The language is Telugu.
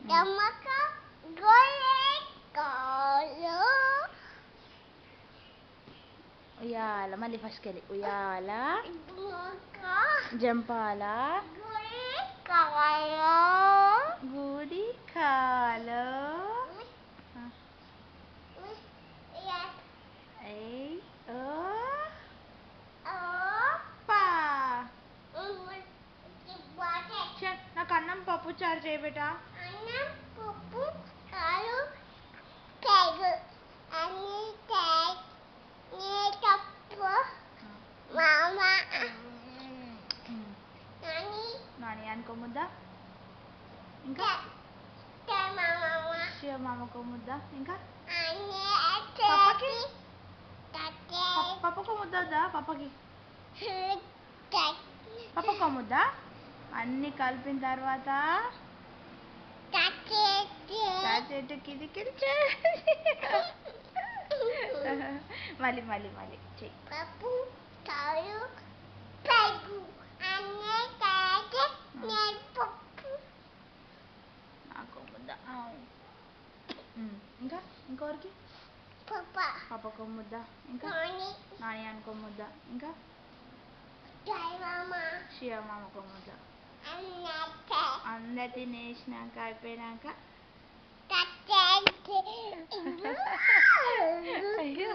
జమక గొర్రె కాలు ఉయ్యాల మళ్ళీ ఫస్ట్కి వెళ్ళి ఉయ్యాల జమక జంపాల గొర్రె కాలు గుడి కాలో ఏయ్ ఓ పా నాకు అన్నం పప్పు చారు చేయబెట్టా అన్నం పప్పు కాలు కేగు అన్ని కేక్ నే తప్పు మామ నాని నాని అనుకో ముద్ద ఇంకా మామ శివ మామకో ముద్ద ఇంకా అన్ని పాపకి తతే పప్పకో ముద్ద వద్దా పప్పకి తతే పప్పకో ముద్ద అన్ని కలిపిన తర్వాత చెట్టుకి మళ్ళీ మళ్ళీ మళ్ళీ చెయ్యి పప్పు కాలు పెరుగు అన్నీ కలిపి నేను పప్పు నాకు ముద్ద ఇంకా ఇంకోరికి పప్ప పప్పకో ముద్ద ఇంకా నాని నాని అనుకో ముద్ద ఇంకా జై మామ శివ మామకో ముద్ద అన్నతే అందరు తినేసినాక అయిపోయినాక తతే అయ్యో